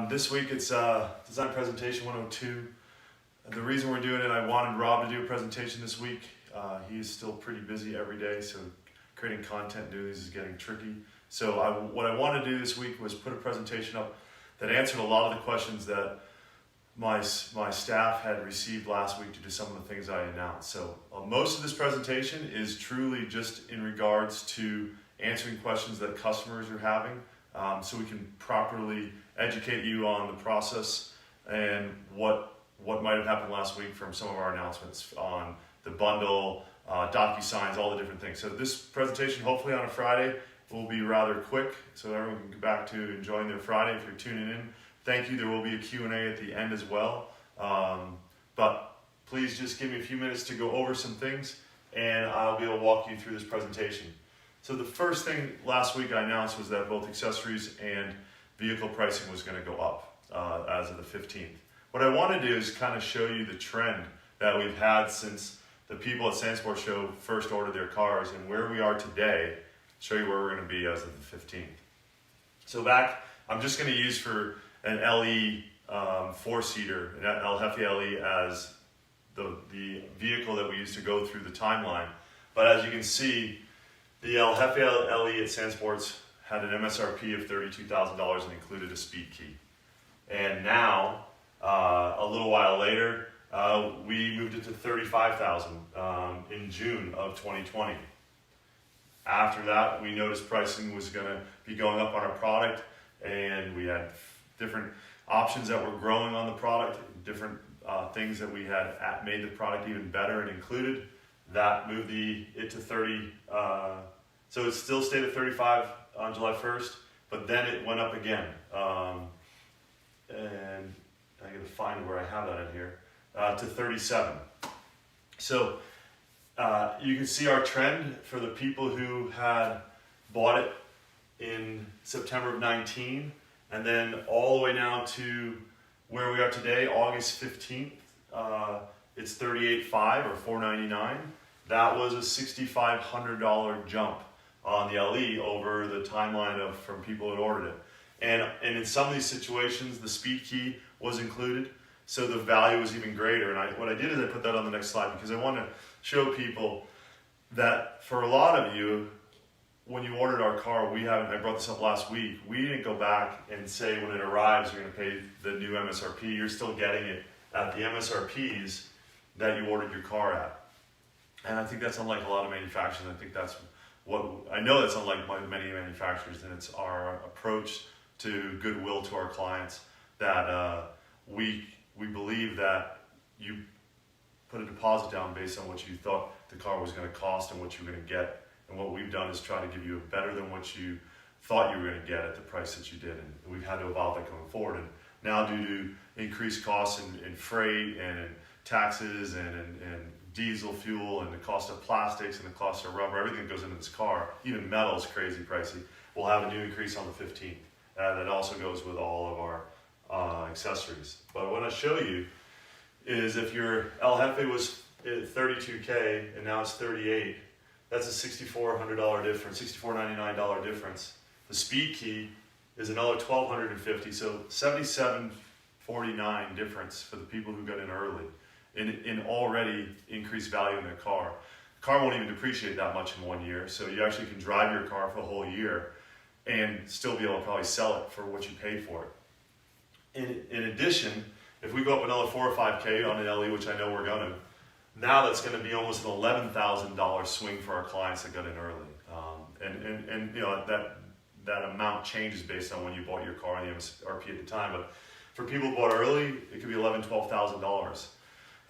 This week it's Design Presentation 102. The reason we're doing it, I wanted Rob to do a presentation this week. He's still pretty busy every day, so creating content and doing these is getting tricky. So what I wanted to do this week was put a presentation up that answered a lot of the questions that my staff had received last week due to some of the things I announced. So most of this presentation is truly just in regards to answering questions that customers are having, so we can properly educate you on the process and what might have happened last week from some of our announcements on the bundle, DocuSigns, all the different things. So this presentation, hopefully on a Friday, will be rather quick, so everyone can get back to enjoying their Friday if you're tuning in. Thank you. There will be a Q&A at the end as well. But please just give me a few minutes to go over some things, and I'll be able to walk you through this presentation. So the first thing last week I announced was that both accessories and vehicle pricing was going to go up as of the 15th. What I want to do is kind of show you the trend that we've had since the people at Sandsport Show first ordered their cars and where we are today, show you where we're going to be as of the 15th. So I'm just going to use for an LE 4-seater, an El Jefe LE, as the vehicle that we used to go through the timeline. But as you can see, the El Jefe LE at Sandsports had an MSRP of $32,000 and included a speed key. And now, a little while later, we moved it to $35,000 in June of 2020. After that, we noticed pricing was going to be going up on our product, and we had different options that were growing on the product, different things that we had made the product even better and included. That moved it to 30, so it still stayed at 35 on July 1st, but then it went up again. And I gotta find where I have that in here, to 37. So you can see our trend for the people who had bought it in September of 19, and then all the way now to where we are today, August 15th, it's $38,500 or $499. That was a $6,500 jump on the LE over the timeline from people who ordered it. And in some of these situations, the speed key was included, so the value was even greater. And what I did is I put that on the next slide because I want to show people that for a lot of you, when you ordered our car, I brought this up last week, we didn't go back and say when it arrives you're going to pay the new MSRP. You're still getting it at the MSRPs that you ordered your car at. And I think that's unlike a lot of manufacturers. I know that's unlike many manufacturers, and it's our approach to goodwill to our clients that we believe that you put a deposit down based on what you thought the car was going to cost and what you were going to get. And what we've done is try to give you better than what you thought you were going to get at the price that you did. And we've had to evolve that going forward. And now due to increased costs in freight and in taxes and diesel fuel and the cost of plastics and the cost of rubber, everything that goes into this car, even metal is crazy pricey, we'll have a new increase on the 15th. That also goes with all of our accessories. But what I want to show you is if your El Jefe was at $32K and now it's $38, that's a $6,400 difference, $6,499 difference. The speed key is another $1,250, so $7,749 difference for the people who got in early in already increased value in their car. The car won't even depreciate that much in 1 year, so you actually can drive your car for the whole year and still be able to probably sell it for what you paid for it. In addition, if we go up another 4 or 5K on an LE, which I know we're going to, now that's going to be almost an $11,000 swing for our clients that got in early. And you know that amount changes based on when you bought your car and the MSRP at the time. But for people who bought early, it could be $11,000, $12,000.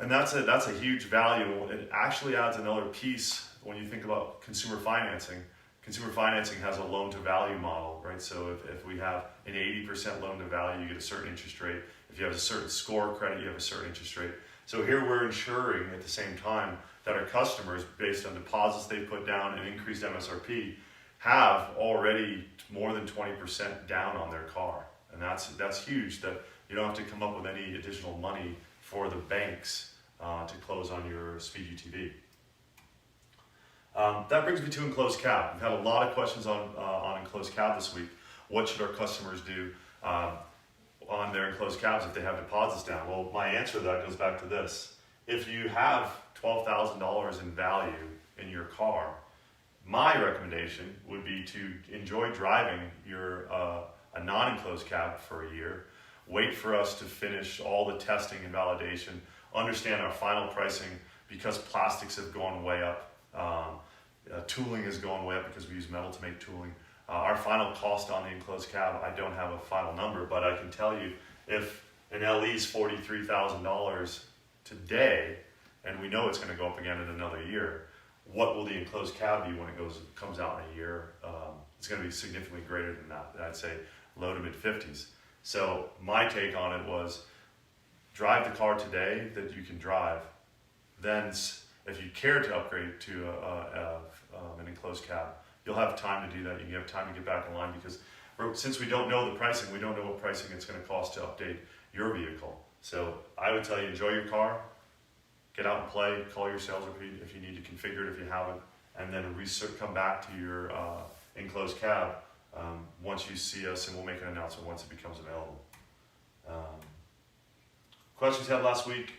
And that's a huge value. It actually adds another piece when you think about consumer financing. Consumer financing has a loan-to-value model, right? So if we have an 80% loan-to-value, you get a certain interest rate. If you have a certain score credit, you have a certain interest rate. So here we're ensuring at the same time that our customers, based on deposits they put down and increased MSRP, have already more than 20% down on their car. And that's huge, that you don't have to come up with any additional money for the banks to close on your speed UTV. That brings me to enclosed cab. We've had a lot of questions on enclosed cab this week. What should our customers do? on their enclosed cabs if they have deposits down. Well, my answer to that goes back to this. If you have $12,000 in value in your car, my recommendation would be to enjoy driving your a non-enclosed cab for a year, wait for us to finish all the testing and validation, understand our final pricing because plastics have gone way up, tooling has gone way up because we use metal to make tooling. Our final cost on the enclosed cab, I don't have a final number, but I can tell you if an LE is $43,000 today, and we know it's going to go up again in another year, what will the enclosed cab be when it comes out in a year? It's going to be significantly greater than that. I'd say low to mid 50s. So my take on it was drive the car today that you can drive. Then if you care to upgrade to an enclosed cab, you'll have time to do that. You have time to get back in line because since we don't know the pricing, we don't know what pricing it's going to cost to update your vehicle. So I would tell you, enjoy your car, get out and play, call your sales rep if you need to configure it if you haven't, and then come back to your enclosed cab once you see us, and we'll make an announcement once it becomes available. Questions had last week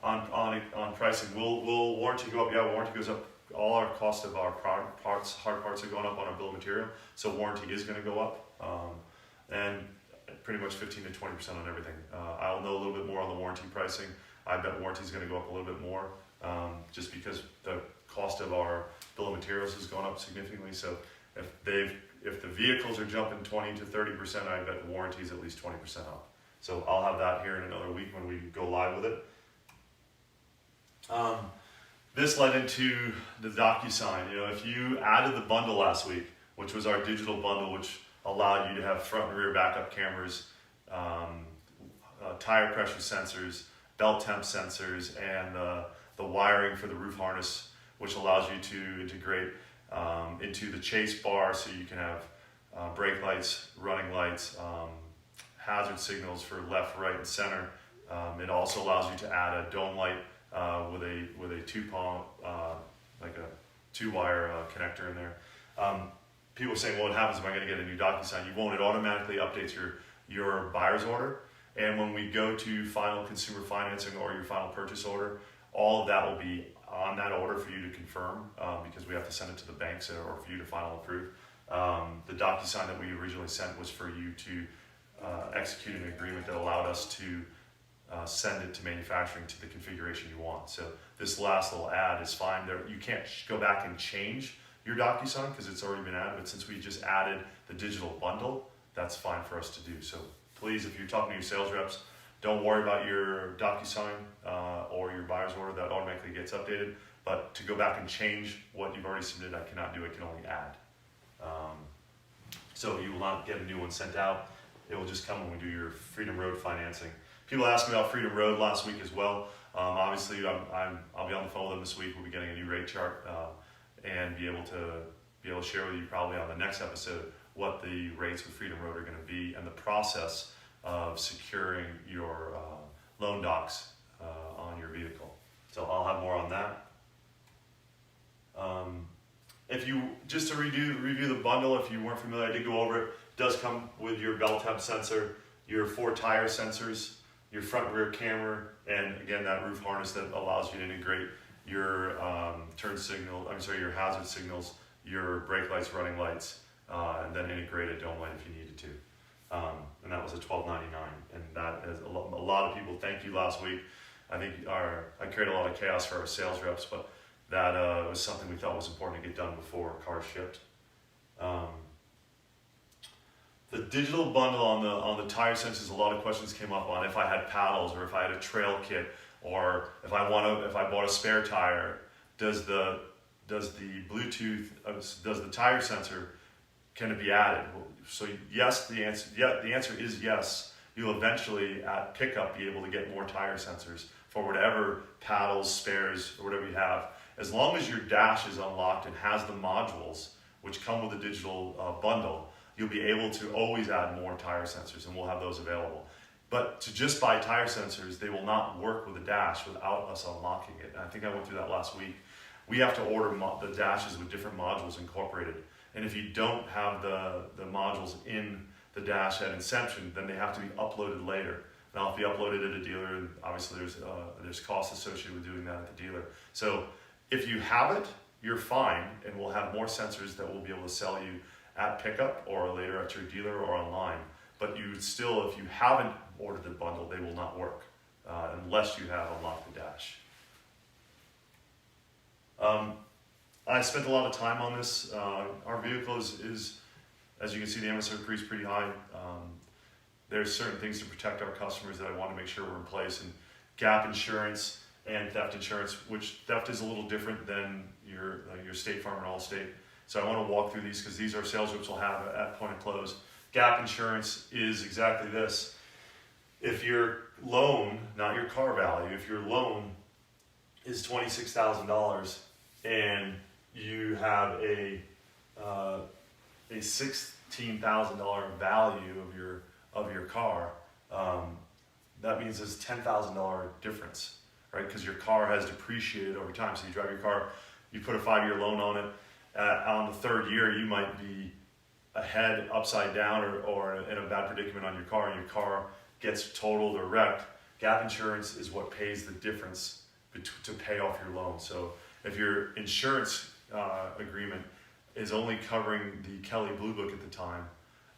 on pricing. Will warranty go up? Yeah, warranty goes up. All our cost of our hard parts are going up on our bill of material, so warranty is going to go up, and pretty much 15 to 20% on everything. I'll know a little bit more on the warranty pricing. I bet warranty is going to go up a little bit more, just because the cost of our bill of materials has gone up significantly. So if the vehicles are jumping 20 to 30%, I bet warranty is at least 20% up. So I'll have that here in another week when we go live with it. This led into the DocuSign. If you added the bundle last week, which was our digital bundle, which allowed you to have front and rear backup cameras, tire pressure sensors, belt temp sensors, and the wiring for the roof harness, which allows you to integrate into the chase bar so you can have brake lights, running lights, hazard signals for left, right, and center. It also allows you to add a dome light with a two-prong, like a two-wire connector in there. People are saying, well, what happens if I'm going to get a new DocuSign? You won't. It automatically updates your buyer's order. And when we go to final consumer financing or your final purchase order, all of that will be on that order for you to confirm, because we have to send it to the banks or for you to final approve. The DocuSign that we originally sent was for you to execute an agreement that allowed us to send it to manufacturing to the configuration you want. So this last little add is fine. You can't go back and change your DocuSign because it's already been added, but since we just added the digital bundle, that's fine for us to do. So please, if you're talking to your sales reps, don't worry about your DocuSign or your buyer's order. That automatically gets updated. But to go back and change what you've already submitted, I cannot do. I can only add. So you will not get a new one sent out. It will just come when we do your Freedom Road financing. People asked me about Freedom Road last week as well. Obviously, I'll be on the phone with them this week. We'll be getting a new rate chart and be able to share with you probably on the next episode what the rates with Freedom Road are going to be and the process of securing your loan docs on your vehicle. So I'll have more on that. If you just to review the bundle, if you weren't familiar, I did go over it. It does come with your belt temp sensor, your 4 tire sensors, your front and rear camera, and again that roof harness that allows you to integrate your your hazard signals, your brake lights, running lights, and then integrate a dome light if you needed to. And that was a $12.99, and that is a lot of people. Thank you last week. I think I created a lot of chaos for our sales reps, but that was something we thought was important to get done before cars shipped. The digital bundle on the tire sensors, a lot of questions came up on if I had paddles or if I had a trail kit or if I bought a spare tire, does the Bluetooth, does the tire sensor, can it be added? So yes, the answer is yes. You'll eventually at pickup be able to get more tire sensors for whatever paddles, spares, or whatever you have. As long as your dash is unlocked and has the modules, which come with the digital bundle, you'll be able to always add more tire sensors, and we'll have those available. But to just buy tire sensors, they will not work with the dash without us unlocking it. And I think I went through that last week. We have to order the dashes with different modules incorporated. And if you don't have the modules in the dash at inception, then they have to be uploaded later. Now, if you upload it at a dealer, and obviously there's costs associated with doing that at the dealer. So if you have it, you're fine, and we'll have more sensors that we'll be able to sell you at pickup or later at your dealer or online. But you still, if you haven't ordered the bundle, they will not work unless you have unlocked the dash. I spent a lot of time on this. Our vehicle is, as you can see, the MSRP is pretty high. There's certain things to protect our customers that I want to make sure we're in place, and gap insurance and theft insurance, which theft is a little different than your State Farm and Allstate. So I want to walk through these because these our sales reps will have at point of close. Gap insurance is exactly this. If your loan, not your car value, if your loan is $26,000 and you have a $16,000 value of your car, that means there's $10,000 difference, right? Because your car has depreciated over time. So you drive your car, you put a 5-year loan on it. On the 3rd year, you might be ahead, upside down, or in a bad predicament on your car, and your car gets totaled or wrecked. Gap insurance is what pays the difference to pay off your loan. So if your insurance agreement is only covering the Kelly Blue Book at the time,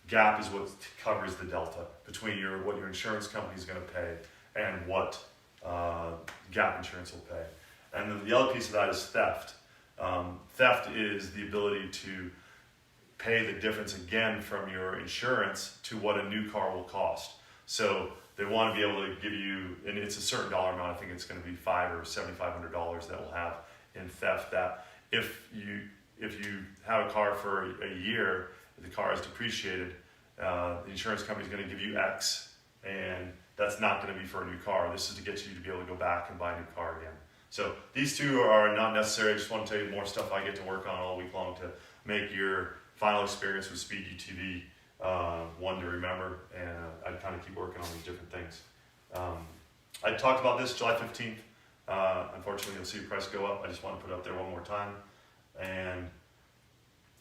Gap is what covers the delta between what your insurance company is going to pay and what Gap insurance will pay. And then the other piece of that is theft. Theft is the ability to pay the difference again from your insurance to what a new car will cost. So they want to be able to give you, and it's a certain dollar amount, I think it's going to be $500 or $7,500 that will have in theft, that if you have a car for a year, the car is depreciated, the insurance company is going to give you X, and that's not going to be for a new car. This is to get you to be able to go back and buy a new car again. So these two are not necessary. I just want to tell you more stuff I get to work on all week long to make your final experience with Speed UTV one to remember, and I kind of keep working on these different things. I talked about this July 15th. Unfortunately, you'll see the price go up. I just want to put it up there one more time. And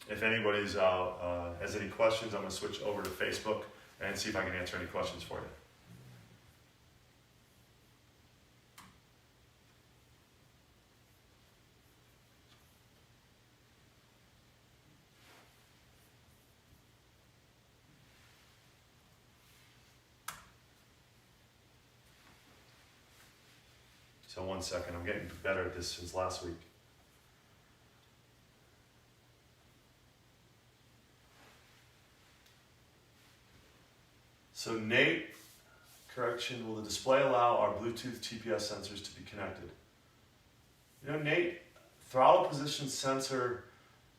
if anybody's has any questions, I'm going to switch over to Facebook and see if I can answer any questions for you. So 1 second, I'm getting better at this since last week. So Nate, correction, will the display allow our Bluetooth TPS sensors to be connected? You know, Nate, throttle position sensor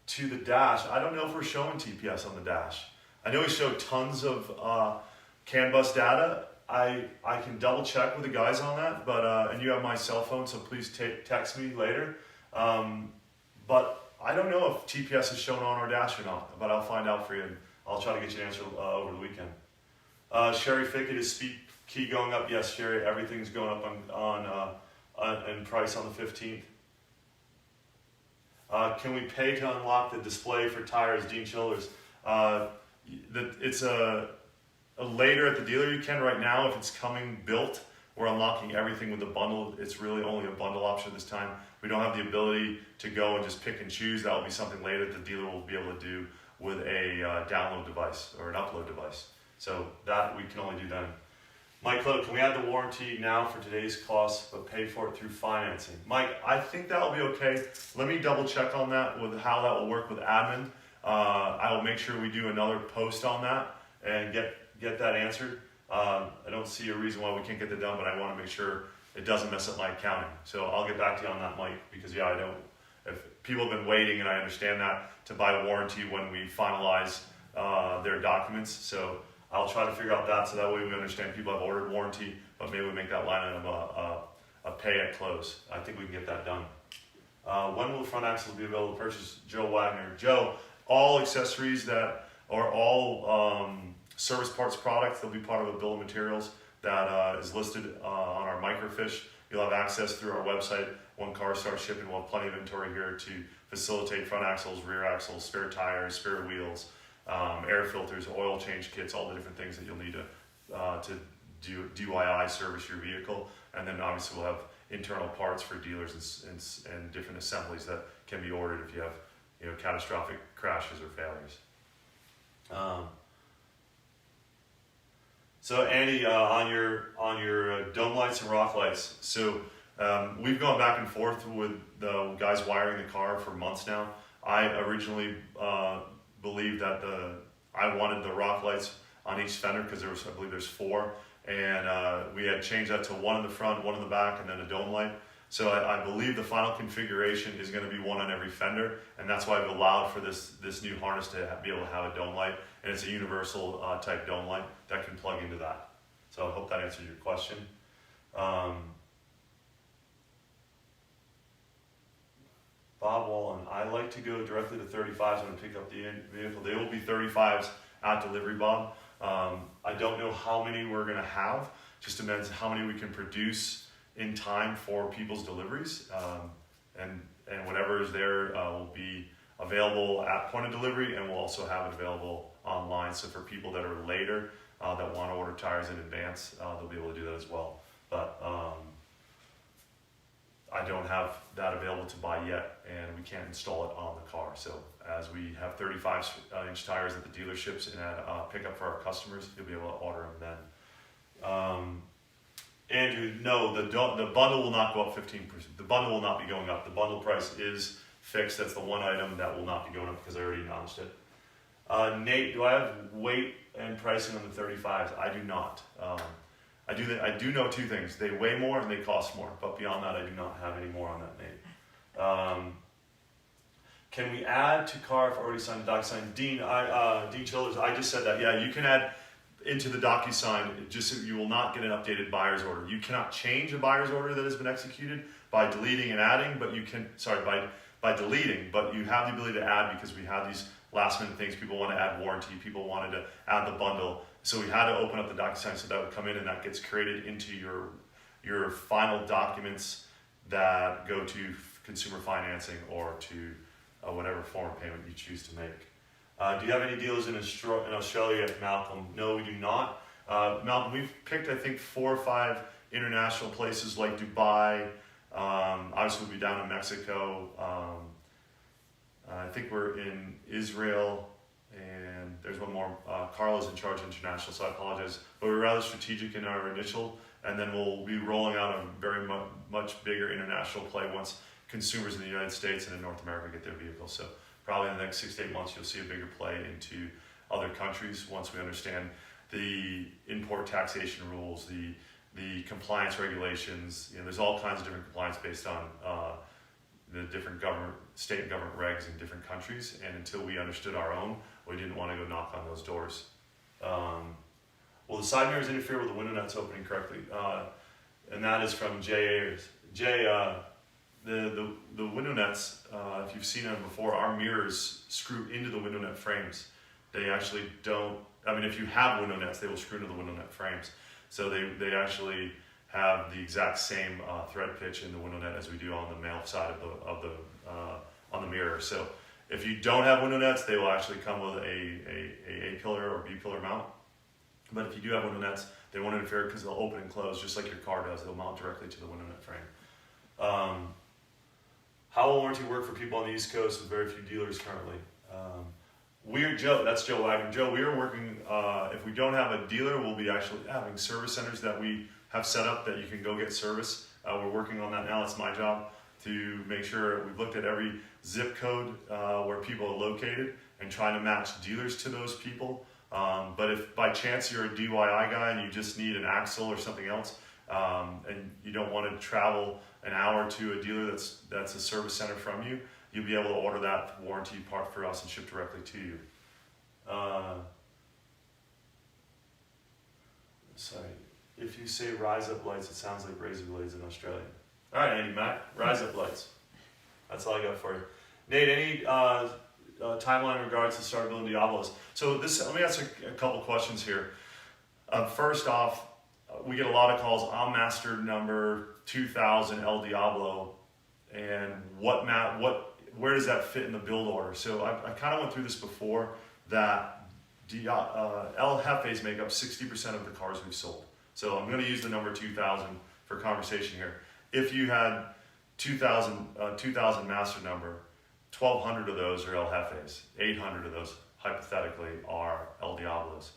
to the dash, I don't know if we're showing TPS on the dash. I know we show tons of CAN bus data. I can double check with the guys on that, but and you have my cell phone, so please text me later. But I don't know if TPS is shown on our dash or not, but I'll find out for you, and I'll try to get you an answer over the weekend. Sherry Fickett, is speed key going up? Yes, Sherry, everything's going up in price on the 15th. Can we pay to unlock the display for tires, Dean Childers? It's later at the dealer you can. Right now, if it's coming built, we're unlocking everything with the bundle. It's really only a bundle option this time. We don't have the ability to go and just pick and choose. That will be something later the dealer will be able to do with a download device or an upload device. So that we can only do then. Mike Lowe, can we add the warranty now for today's costs, but pay for it through financing? Mike, I think that will be okay. Let me double check on that with how that will work with admin. I will make sure we do another post on that and get that answered. I don't see a reason why we can't get that done, but I want to make sure it doesn't mess up my accounting. So I'll get back to you on that, Mike, because yeah, I don't. If people have been waiting, and I understand that, to buy a warranty when we finalize their documents. So I'll try to figure out that, so that way we understand people have ordered warranty, but maybe we make that line item a pay at close. I think we can get that done. When will the front axle be available to purchase? Joe Wagner. Joe, all accessories that are all service parts products, they'll be part of a bill of materials that is listed on our microfiche. You'll have access through our website. When cars start shipping, we'll have plenty of inventory here to facilitate front axles, rear axles, spare tires, spare wheels, air filters, oil change kits, all the different things that you'll need to do DIY service your vehicle. And then obviously we'll have internal parts for dealers and different assemblies that can be ordered if you have catastrophic crashes or failures. So Andy, on your dome lights and rock lights. So we've gone back and forth with the guys wiring the car for months now. I originally believed that I wanted the rock lights on each fender because I believe there's 4, and we had changed that to 1 in the front, 1 in the back, and then a dome light. So I believe the final configuration is going to be 1 on every fender, and that's why I've allowed for this new harness to be able to have a dome light, and it's a universal type dome light that can plug into that. So I hope that answers your question. Bob Wallen, I like to go directly to 35s when I pick up the vehicle. They will be 35s at delivery, Bob. I don't know how many we're going to have. Just depends how many we can produce in time for people's deliveries, and whatever is there will be available at point of delivery, and we'll also have it available online. So for people that are later that want to order tires in advance, they'll be able to do that as well. But I don't have that available to buy yet, and we can't install it on the car. So as we have 35-inch tires at the dealerships and at pickup for our customers, you'll be able to order them then. Andrew, no, the bundle will not go up 15%. The bundle will not be going up. The bundle price is fixed. That's the one item that will not be going up because I already announced it. Nate, do I have weight and pricing on the 35s? I do not. I do know 2 things. They weigh more and they cost more, but beyond that, I do not have any more on that, Nate. Can we add to car if I already signed the DocuSign? Dean Childers, I just said that. Yeah, you can add into the DocuSign, just so you will not get an updated buyer's order. You cannot change a buyer's order that has been executed by deleting and adding, but you can, by deleting, but you have the ability to add because we have these last minute things. People want to add warranty, people wanted to add the bundle. So we had to open up the DocuSign so that would come in, and that gets created into your final documents that go to consumer financing or to whatever form of payment you choose to make. Do you have any dealers in Australia, Malcolm? No, we do not. Malcolm, we've picked, I think, 4 or 5 international places like Dubai. Obviously, we'll be down in Mexico. I think we're in Israel, and there's one more. Carla's in charge of international, so I apologize. But we're rather strategic in our initial, and then we'll be rolling out a very much bigger international play once consumers in the United States and in North America get their vehicles. So probably in the next 6 to 8 months, you'll see a bigger play into other countries once we understand the import taxation rules, the compliance regulations. There's all kinds of different compliance based on the different state and government regs in different countries. And until we understood our own, we didn't want to go knock on those doors. Will the side mirrors interfere with the window nuts opening correctly? And that is from Jay Ayers. Jay, the window nets, if you've seen them before, our mirrors screw into the window net frames. They actually don't, if you have window nets, they will screw into the window net frames. So they actually have the exact same thread pitch in the window net as we do on the male side on the mirror. So if you don't have window nets, they will actually come with a pillar or B pillar mount. But if you do have window nets, they won't interfere because they'll open and close just like your car does. They'll mount directly to the window net frame. How will warranty work for people on the East Coast with very few dealers currently? That's Joe Wagner. Joe, we are working, if we don't have a dealer, we'll be actually having service centers that we have set up that you can go get service. We're working on that now. It's my job to make sure we've looked at every zip code where people are located and trying to match dealers to those people. But if by chance you're a DIY guy and you just need an axle or something else, and you don't want to travel an hour to a dealer that's a service center from you, you'll be able to order that warranty part for us and ship directly to you. Sorry, if you say rise up lights, it sounds like razor blades in Australia. All right, Andy, Matt, rise up lights. That's all I got for you. Nate, any timeline in regards to start building Diablos? So let me answer a couple questions here. First off, we get a lot of calls. I'm master number 2000 El Diablo, and where does that fit in the build order? So I kind of went through this before, that El Jefes make up 60% of the cars we've sold. So I'm going to use the number 2,000 for conversation here. If you had 2,000 master number, 1,200 of those are El Jefes. 800 of those, hypothetically, are El Diablos.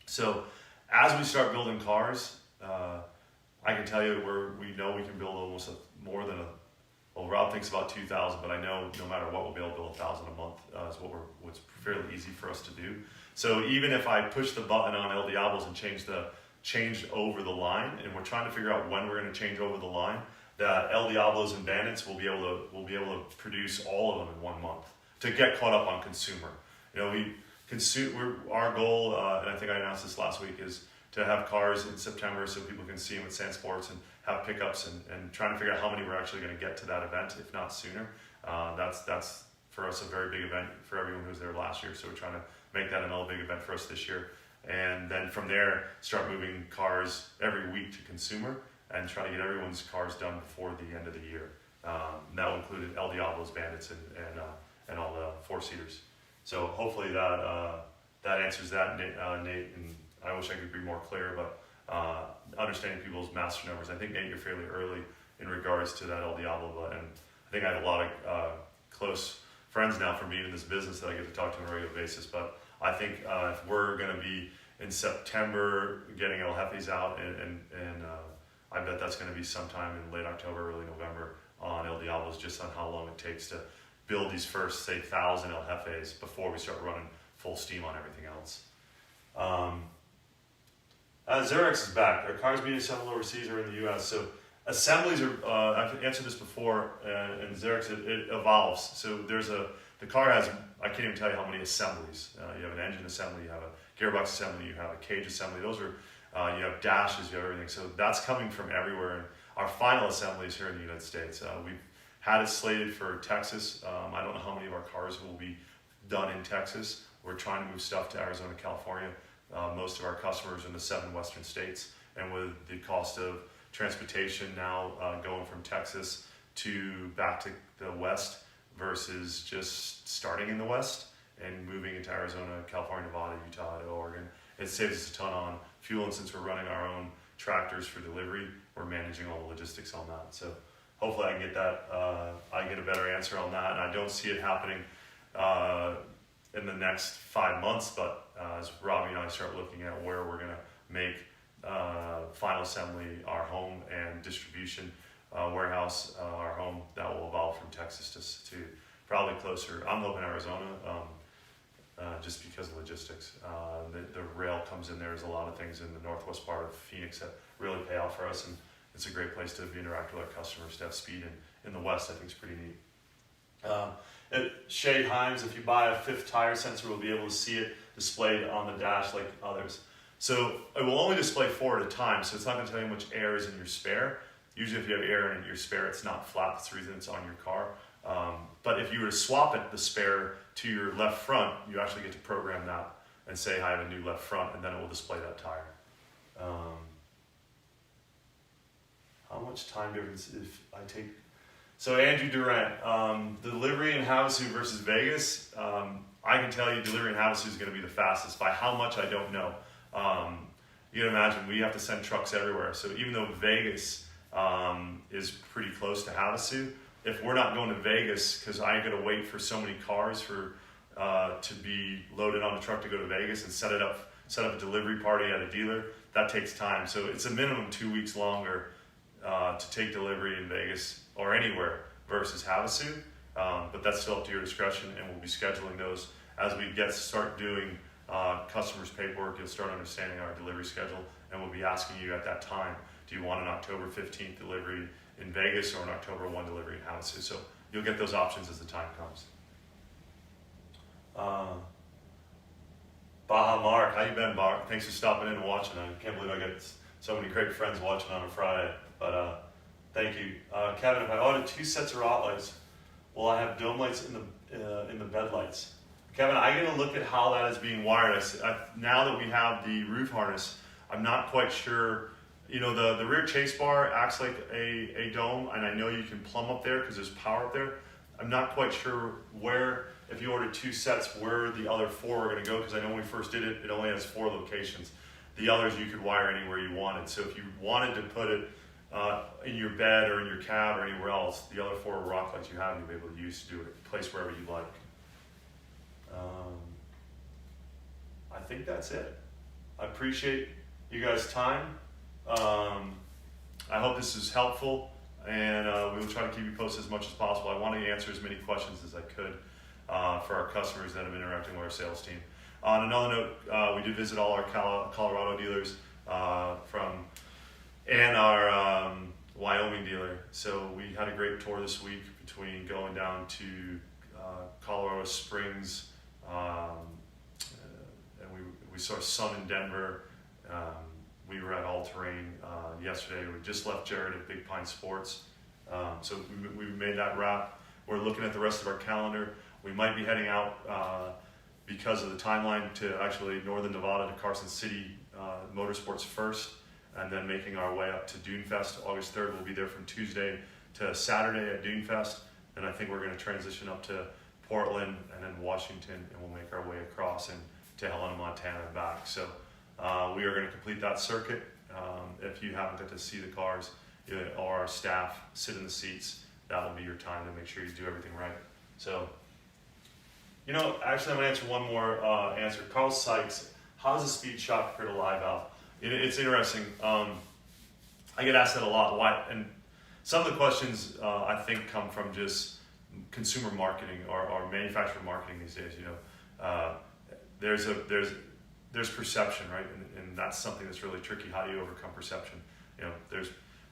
So as we start building cars, I can tell you we know we can build almost more than well, Rob thinks about 2,000, but I know no matter what, we'll be able to build 1,000 a month. Is what's fairly easy for us to do. So even if I push the button on El Diablos and change over the line, and we're trying to figure out when we're going to change over the line, that El Diablos and Bandits will be able to produce all of them in 1 month to get caught up on consumer. You know, our goal, and I think I announced this last week, is to have cars in September so people can see them at Sand Sports and have pickups and trying to figure out how many we're actually going to get to that event, if not sooner. That's for us a very big event for everyone who was there last year. So we're trying to make that another big event for us this year. And then from there, start moving cars every week to consumer and try to get everyone's cars done before the end of the year. That will include El Diablos, Bandits, and all the four-seaters. So hopefully that answers that, Nate. And I wish I could be more clear, but understanding people's master numbers. I think, Nate, you're fairly early in regards to that El Diablo, and I think I have a lot of close friends now from being in this business that I get to talk to on a regular basis. But I think if we're going to be in September getting El Jefes out, and I bet that's going to be sometime in late October, early November on El Diablos, just on how long it takes to build these first, say, 1,000 El Jefes before we start running full steam on everything else. Xerox is back. Are cars being assembled overseas or in the U.S.? So assemblies are, I've answered this before, and Xerox, it evolves. So the car has, I can't even tell you how many assemblies. You have an engine assembly, you have a gearbox assembly, you have a cage assembly. Those are, you have dashes, you have everything. So that's coming from everywhere. And our final assembly is here in the United States. We've had it slated for Texas. I don't know how many of our cars will be done in Texas. We're trying to move stuff to Arizona, California. Most of our customers in the 7 western states, and with the cost of transportation now going from Texas back to the west versus just starting in the west and moving into Arizona, California, Nevada, Utah, Oregon, it saves us a ton on fuel. And since we're running our own tractors for delivery, we're managing all the logistics on that. So hopefully I can get that. I get a better answer on that, and I don't see it happening in the next 5 months, but as Robbie and I start looking at where we're going to make final assembly our home and distribution warehouse our home, that will evolve from Texas to probably closer. I'm hoping Arizona, just because of logistics. The rail comes in. There's a lot of things in the northwest part of Phoenix that really pay out for us, and it's a great place to interact with our customers, to have speed. In the west, I think is pretty neat. At Shea Himes, if you buy a 5th tire sensor, we'll be able to see it displayed on the dash like others. So it will only display 4 at a time, so it's not going to tell you how much air is in your spare. Usually if you have air in your spare, it's not flat. That's the reason it's on your car. But if you were to swap the spare to your left front, you actually get to program that and say, I have a new left front, and then it will display that tire. How much time difference if I take... So Andrew Durant, delivery in Havasu versus Vegas. I can tell you delivery in Havasu is going to be the fastest. By how much, I don't know. You can imagine we have to send trucks everywhere. So even though Vegas is pretty close to Havasu, if we're not going to Vegas because I got to wait for so many cars to be loaded on a truck to go to Vegas and set up a delivery party at a dealer, that takes time. So it's a minimum 2 weeks longer to take delivery in Vegas or anywhere versus Havasu, but that's still up to your discretion, and we'll be scheduling those as we start doing customers' paperwork. You'll start understanding our delivery schedule, and we'll be asking you at that time, do you want an October 15th delivery in Vegas or an October 1 delivery in Havasu? So you'll get those options as the time comes. Baja Mark, how you been, Mark? Thanks for stopping in and watching. I can't believe I get so many great friends watching on a Friday, but thank you. Kevin, if I order 2 sets of rot lights, will I have dome lights in the bed lights? Kevin, I got to look at how that is being wired. Now that we have the roof harness, I'm not quite sure. You know, the rear chase bar acts like a dome, and I know you can plumb up there because there's power up there. I'm not quite sure if you order 2 sets, where the other 4 are going to go, because I know when we first did it, it only has 4 locations. The others you could wire anywhere you wanted. So if you wanted to put it in your bed or in your cab or anywhere else, the other 4 rock lights you have, you'll be able to use to do it, place wherever you like. I think that's it. I appreciate you guys' time. I hope this is helpful, and we will try to keep you posted as much as possible. I want to answer as many questions as I could for our customers that have been interacting with our sales team. On another note, we did visit all our Colorado dealers and our Wyoming dealer. So we had a great tour this week between going down to Colorado Springs, and we saw sun in Denver. We were at All Terrain yesterday. We just left Jared at Big Pine Sports. So we made that wrap. We're looking at the rest of our calendar. We might be heading out because of the timeline to actually Northern Nevada to Carson City Motorsports first, and then making our way up to Dune Fest. August 3rd, we'll be there from Tuesday to Saturday at Dune Fest. And I think we're going to transition up to Portland and then Washington, and we'll make our way across and to Helena, Montana and back. So we are going to complete that circuit. If you haven't got to see the cars or our staff sit in the seats, that will be your time to make sure you do everything right. So, actually I'm going to answer one more answer. Carl Sykes, how does a speed shock compare to live valve? It's interesting. I get asked that a lot. Why? And some of the questions I think come from just consumer marketing or manufacturer marketing these days. There's perception, right? And that's something that's really tricky. How do you overcome perception?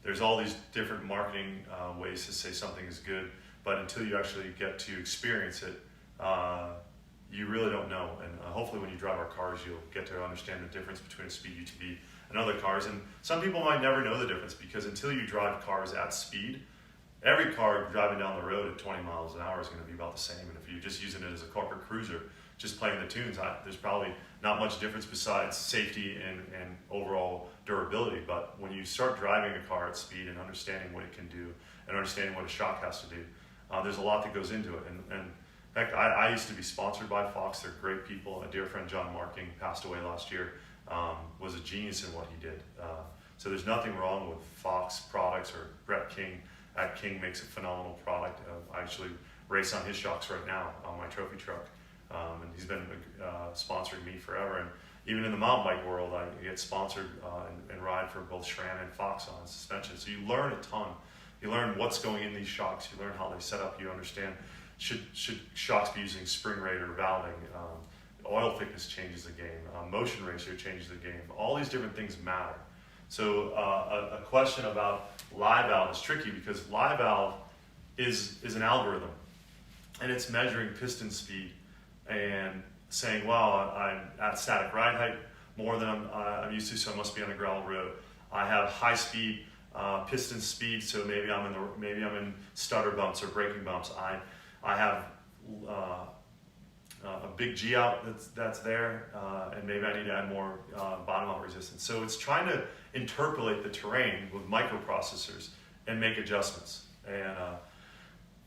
There's all these different marketing ways to say something is good, but until you actually get to experience it, you really don't know. And hopefully when you drive our cars, you'll get to understand the difference between a speed UTV and other cars. And some people might never know the difference, because until you drive cars at speed, every car driving down the road at 20 miles an hour is going to be about the same. And if you're just using it as a corporate cruiser, just playing the tunes, there's probably not much difference besides safety and overall durability. But when you start driving a car at speed and understanding what it can do and understanding what a shock has to do, there's a lot that goes into it. And in fact, I used to be sponsored by Fox. They're great people. A dear friend, John Marking, passed away last year, was a genius in what he did. So there's nothing wrong with Fox products, or Brett King at King makes a phenomenal product. I actually race on his shocks right now on my trophy truck. And he's been sponsoring me forever. And even in the mountain bike world, I get sponsored and ride for both SRAM and Fox on suspension. So you learn a ton. You learn what's going in these shocks. You learn how they set up. You understand should shocks be using spring rate or valving. Oil thickness changes the game. Motion ratio changes the game. All these different things matter. So a question about live valve is tricky, because live valve is an algorithm, and it's measuring piston speed and saying, well, I'm at static ride height more than I'm used to, so I must be on a gravel road. I have high speed piston speed, so maybe I'm in stutter bumps or braking bumps. I have a big G out that's there, and maybe I need to add more bottom out resistance. So it's trying to interpolate the terrain with microprocessors and make adjustments, and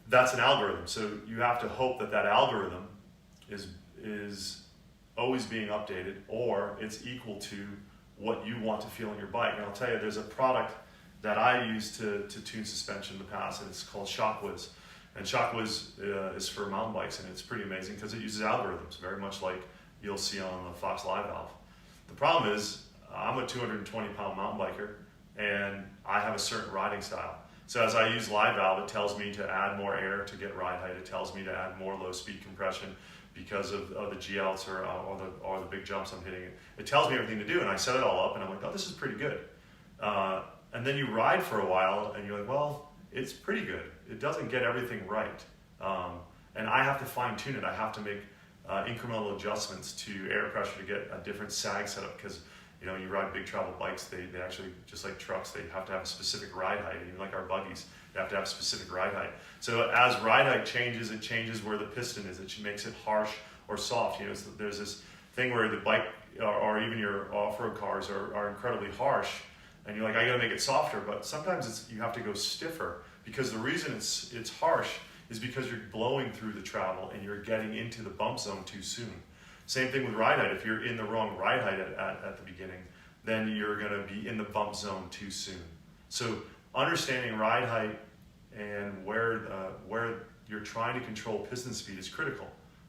that's an algorithm. So you have to hope that algorithm is always being updated, or it's equal to what you want to feel in your bike. And I'll tell you, there's a product that I used to tune suspension in the past, and it's called ShockWiz. And ShockWiz is for mountain bikes, and it's pretty amazing because it uses algorithms, very much like you'll see on the Fox Live Valve. The problem is, I'm a 220-pound mountain biker, and I have a certain riding style. So as I use Live Valve, it tells me to add more air to get ride height. It tells me to add more low-speed compression because of the G-outs or the big jumps I'm hitting. It tells me everything to do, and I set it all up, and I'm like, oh, this is pretty good. And then you ride for a while, and you're like, well, it's pretty good. It doesn't get everything right. And I have to fine-tune it. I have to make incremental adjustments to air pressure to get a different sag setup, because you ride big travel bikes, they actually, just like trucks, they have to have a specific ride height. Even like our buggies, they have to have a specific ride height. So as ride height changes, it changes where the piston is. It makes it harsh or soft. There's this thing where the bike or even your off-road cars are incredibly harsh, and you're like, I gotta make it softer, but sometimes you have to go stiffer, because the reason it's harsh is because you're blowing through the travel and you're getting into the bump zone too soon. Same thing with ride height. If you're in the wrong ride height at the beginning, then you're going to be in the bump zone too soon. So understanding ride height and where you're trying to control piston speed is critical,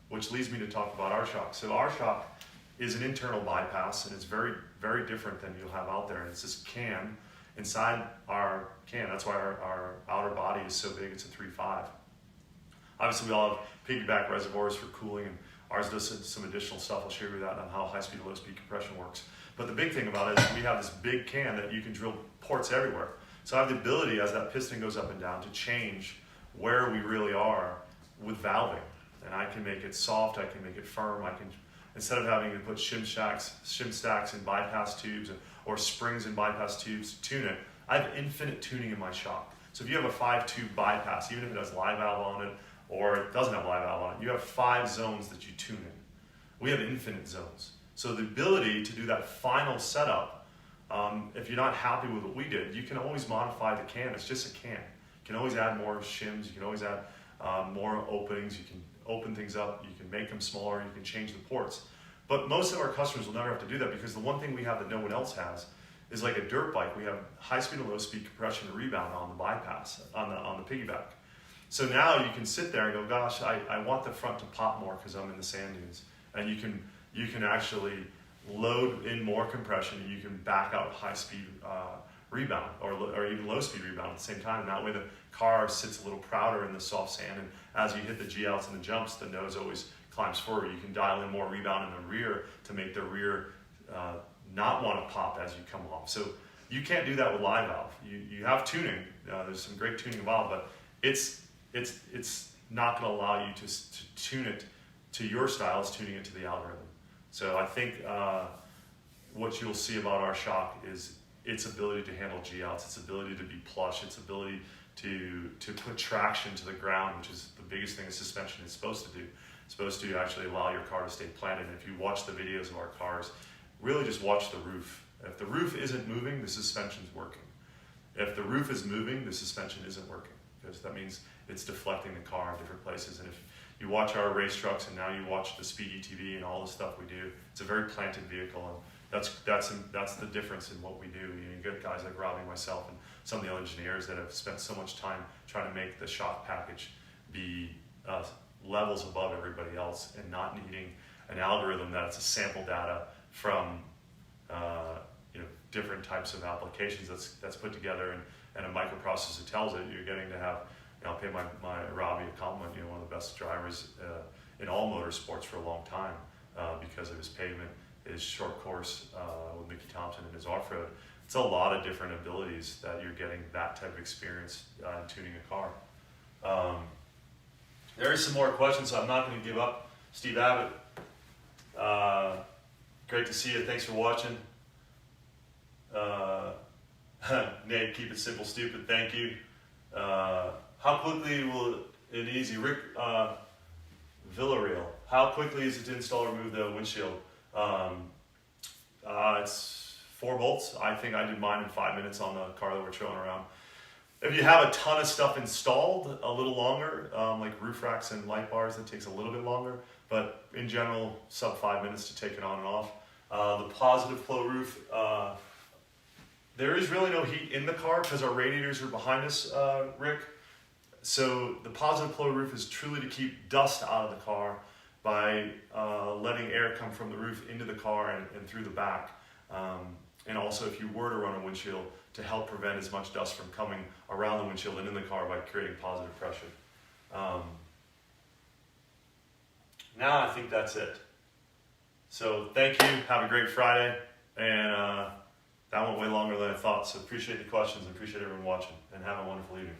which leads me to talk about our shock. So our shock is an internal bypass, and it's very, very different than you'll have out there. And it's this can inside our can. That's why our outer body is so big. It's a 3.5. Obviously, we all have piggyback reservoirs for cooling, and ours does some additional stuff. I'll show you that on how high-speed and low-speed compression works. But the big thing about it is we have this big can that you can drill ports everywhere. So I have the ability, as that piston goes up and down, to change where we really are with valving. And I can make it soft, I can make it firm, I can, instead of having to put shim stacks in bypass tubes or springs in bypass tubes to tune it, I have infinite tuning in my shock. So if you have a 5-tube bypass, even if it has live valve on it or it doesn't have live valve on it, you have 5 zones that you tune in. We have infinite zones. So the ability to do that final setup, if you're not happy with what we did, you can always modify the can. It's just a can. You can always add more shims, you can always add more openings, you can open things up, you can make them smaller, you can change the ports. But most of our customers will never have to do that, because the one thing we have that no one else has is like a dirt bike. We have high speed and low speed compression and rebound on the bypass, on the piggyback. So now you can sit there and go, gosh, I want the front to pop more because I'm in the sand dunes. And you can actually load in more compression, and you can back out high speed rebound or even low speed rebound at the same time. And that way the car sits a little prouder in the soft sand, and as you hit the G-outs and the jumps, the nose always climbs forward. You can dial in more rebound in the rear to make the rear not want to pop as you come off. So you can't do that with live valve. You have tuning. There's some great tuning involved, but it's not going to allow you to tune it to your style. It's tuning it to the algorithm. So I think what you'll see about our shock is its ability to handle G-outs, its ability to be plush, its ability to put traction to the ground, which is the biggest thing a suspension is supposed to do. It's supposed to actually allow your car to stay planted. And if you watch the videos of our cars, really just watch the roof. If the roof isn't moving, the suspension's working. If the roof is moving, the suspension isn't working, because that means it's deflecting the car in different places. And if you watch our race trucks and now you watch the Speed UTV and all the stuff we do, it's a very planted vehicle, and that's the difference in what we do. You get guys like Robbie and myself and some of the other engineers that have spent so much time trying to make the shock package be levels above everybody else, and not needing an algorithm that's a sample data from different types of applications that's put together, and a microprocessor tells it. You're getting to have, I'll pay my Robbie a compliment, one of the best drivers in all motorsports for a long time, because of his pavement, his short course with Mickey Thompson, and his off-road. It's a lot of different abilities that you're getting that type of experience in tuning a car. There is some more questions, so I'm not going to give up. Steve Abbott, great to see you. Thanks for watching. Nate, keep it simple, stupid. Thank you. How quickly will it easy? Rick Villarreal, how quickly is it to install or remove the windshield? It's 4 bolts. I think I did mine in 5 minutes on the car that we're showing around. If you have a ton of stuff installed, a little longer, like roof racks and light bars, it takes a little bit longer. But in general, sub 5 minutes to take it on and off. The positive flow roof, there is really no heat in the car because our radiators are behind us, Rick. So the positive flow roof is truly to keep dust out of the car by letting air come from the roof into the car and through the back. And also, if you were to run a windshield, to help prevent as much dust from coming around the windshield and in the car by creating positive pressure. Now I think that's it. So thank you, have a great Friday, and that went way longer than I thought, so appreciate the questions, and appreciate everyone watching, and have a wonderful evening.